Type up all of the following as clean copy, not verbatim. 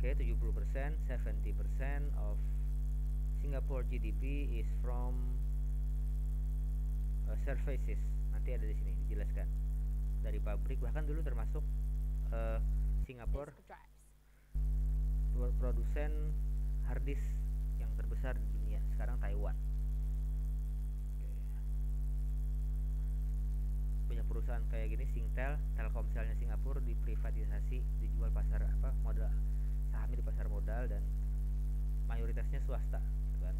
Oke, 70%, 70% of Singapore GDP is from services. Nanti ada di sini dijelaskan. Dari pabrik, bahkan dulu termasuk Singapura produsen hard disk yang terbesar di dunia. Sekarang Taiwan. Banyak perusahaan kayak gini, Singtel, Telkomselnya Singapura diprivatisasi, dijual pasar modal, sahamnya di pasar modal, dan mayoritasnya swasta, gitu kan.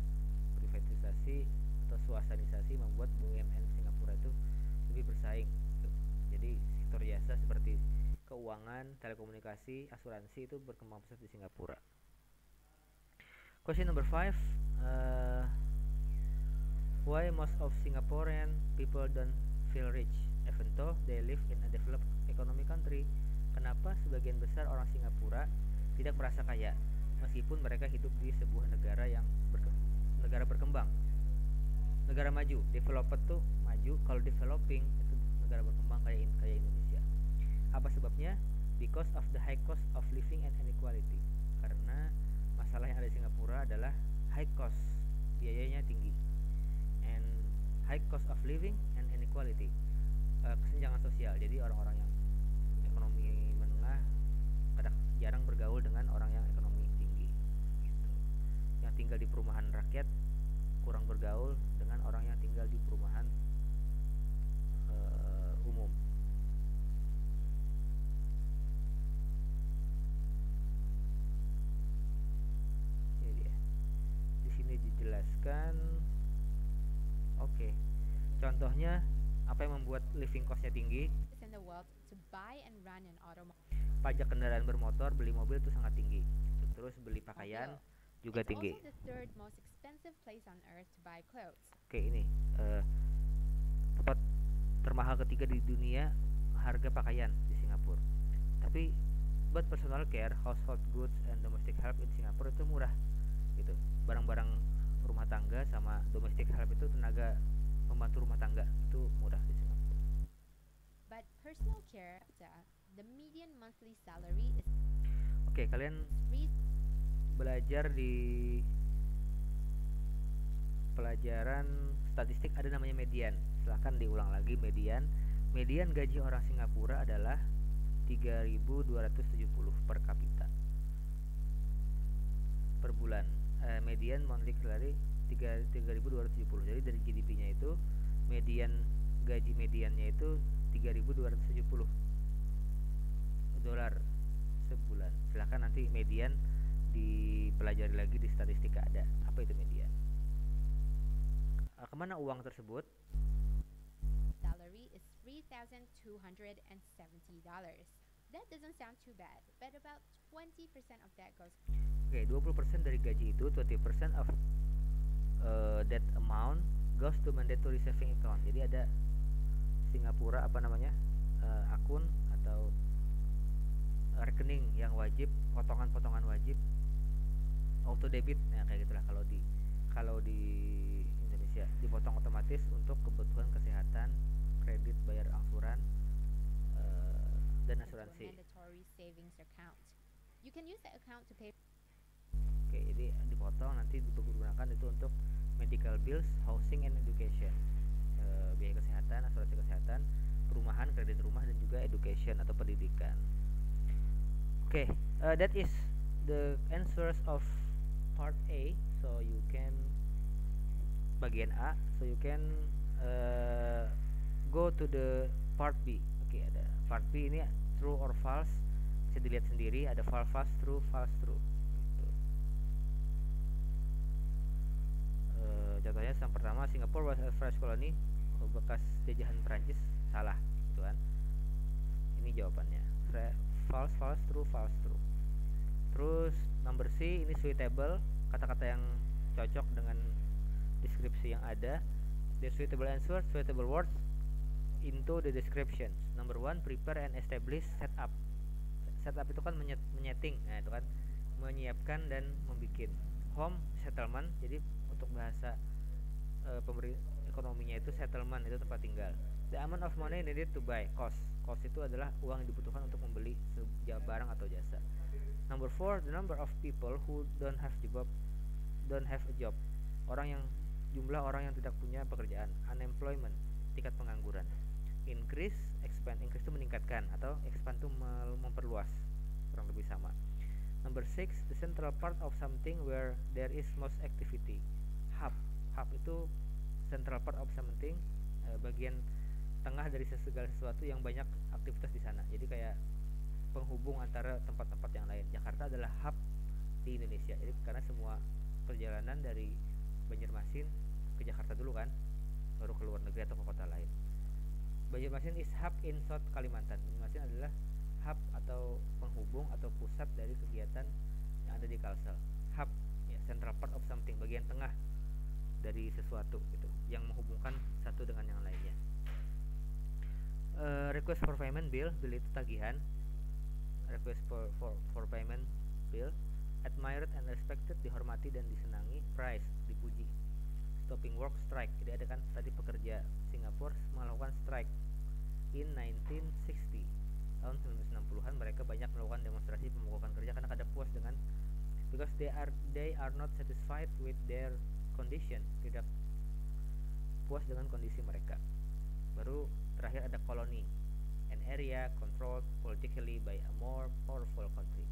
Privatisasi atau swastanisasi membuat BUMN Singapura itu lebih bersaing, gitu. Jadi sektor jasa seperti keuangan, telekomunikasi, asuransi itu berkembang pesat di Singapura. Question number 5, why most of Singaporean people don't feel rich even though they live in a developed economic country? Kenapa sebagian besar orang Singapura tidak merasa kaya meskipun mereka hidup di sebuah negara yang negara berkembang, negara maju? Developed tuh maju, kalau developing itu negara berkembang kayak Indonesia. Apa sebabnya? Because of the high cost of living and inequality. Karena masalah yang ada di Singapura adalah high cost, biayanya tinggi, and high cost of living and inequality, kesenjangan sosial. Jadi orang-orang yang ekonomi menengah kadang jarang bergaul dengan orang yang ekonomi tinggi, gitu. Yang tinggal di perumahan rakyat kurang bergaul dengan orang yang tinggal di perumahan umum. Ini dia. Di sini dijelaskan. Oke. Contohnya apa yang membuat living cost-nya tinggi? Pajak kendaraan bermotor, beli mobil itu sangat tinggi. Terus beli pakaian juga tinggi. Oke, ini tempat termahal ketiga di dunia harga pakaian di Singapura. Tapi buat personal care, household goods and domestic help di Singapura itu murah, gitu. Barang-barang rumah tangga sama domestic help itu tenaga membantu rumah tangga itu murah di Singapura. But personal care, the median monthly salary is. Oke, kalian belajar di pelajaran statistik ada namanya median. Silahkan diulang lagi median. Median gaji orang Singapura adalah 3.270 per kapita per bulan. Median monthly salary 3.270. Jadi dari GDP-nya itu median gaji mediannya itu 3.270 dolar sebulan. Silahkan nanti median dipelajari lagi di statistika ada. Apa itu median? Kemana uang tersebut? Salary is $3,270. That doesn't sound too bad, but about 20% of that goes. Oke, 20% dari gaji itu, 20% of that amount goes to mandatory saving account. Jadi ada Singapura akun atau rekening yang wajib, potongan-potongan wajib auto debit. Nah, kayak gitulah kalau di Indonesia dipotong otomatis untuk kebutuhan kesehatan, kredit, bayar angsuran, dan asuransi. Oke, jadi dipotong, nanti digunakan itu untuk medical bills, housing and education, biaya kesehatan, asuransi kesehatan, perumahan, kredit rumah, dan juga education atau pendidikan. Oke, that is the answers of part A. So you can bagian A. So you can go to the part B. Oke, ada part B ini true or false. Bisa dilihat sendiri, ada false true, false true. Contohnya yang pertama, Singapore was a French colony, bekas jajahan Prancis. Salah, gitu kan. Ini jawabannya. False, true, false, true. Terus number C, ini suitable, kata-kata yang cocok dengan deskripsi yang ada. The suitable answer, suitable words into the description. Number 1, prepare and establish setup. Setup itu kan menyeting, nah itu kan menyiapkan dan membikin. Home, settlement, jadi untuk bahasa ekonominya itu settlement, itu tempat tinggal. The amount of money needed to buy, cost. Cost itu adalah uang yang dibutuhkan untuk membeli barang atau jasa. Number 4, the number of people who don't have a job. Jumlah orang yang tidak punya pekerjaan. Unemployment, tingkat pengangguran. Increase itu meningkatkan, atau expand itu memperluas, kurang lebih sama. Number 6, the central part of something where there is most activity. Hub itu central part of something, bagian tengah dari segala sesuatu yang banyak aktivitas di sana. Jadi kayak penghubung antara tempat-tempat yang lain. Jakarta adalah hub di Indonesia. Jadi karena semua perjalanan dari Banjarmasin ke Jakarta dulu kan, baru ke luar negeri atau ke kota lain. Banjarmasin is hub in South Kalimantan. Banjarmasin adalah hub atau penghubung atau pusat dari kegiatan yang ada di Kalsel. Hub, ya, central part of something, bagian tengah dari sesuatu gitu, yang menghubungkan satu dengan yang lainnya. Request for payment bill itu tagihan. Request for payment bill. Admired and respected, dihormati dan disenangi. Praise, dipuji. Stopping work, strike. Jadi ada kan tadi pekerja Singapura melakukan strike in 1960. Tahun 1960-an mereka banyak melakukan demonstrasi pemogokan kerja karena kada puas dengan, because they are not satisfied with their condition, tidak puas dengan kondisi mereka. Baru terakhir ada koloni, an area controlled politically by a more powerful country,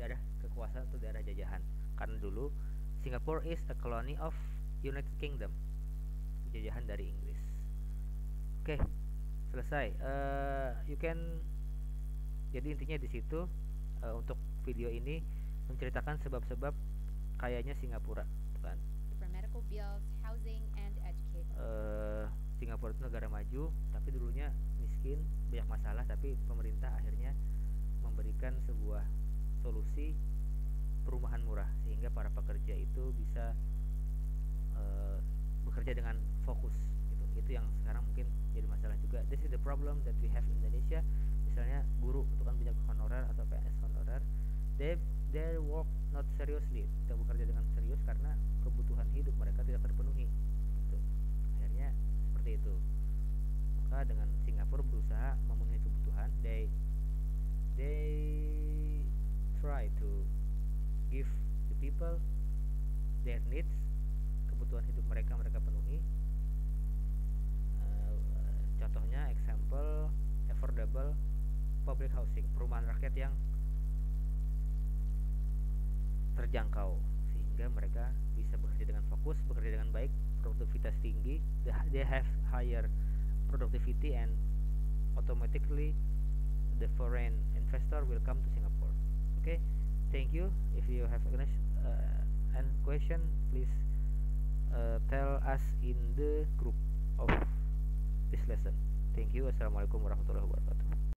daerah kekuasaan atau daerah jajahan. Karena dulu Singapore is a colony of United Kingdom, jajahan dari Inggris. Oke, selesai. You can, jadi intinya di situ, untuk video ini menceritakan sebab-sebab kayanya Singapura, kan? For medical bills, housing, and education. Singapura itu negara maju, tapi dulunya miskin, banyak masalah, tapi pemerintah akhirnya memberikan sebuah solusi perumahan murah sehingga para pekerja itu bisa bekerja dengan fokus gitu. Itu yang sekarang mungkin jadi masalah juga. This is the problem that we have in Indonesia. Misalnya guru itu kan banyak honorer atau PNS honorer, they work not seriously, tidak bekerja dengan serius karena kebutuhan hidup mereka tidak terpenuhi gitu. Akhirnya seperti itu. Maka dengan Singapura berusaha memenuhi kebutuhan, they try to give the people their needs, kebutuhan hidup mereka penuhi. Contohnya example affordable public housing, perumahan rakyat yang terjangkau sehingga mereka bisa bekerja dengan fokus, bekerja dengan baik, produktivitas tinggi, they have higher productivity, and automatically the foreign investor will come to Singapore. Okay, thank you. If you have any question, please tell us in the group of this lesson. Thank you. Assalamualaikum warahmatullahi wabarakatuh.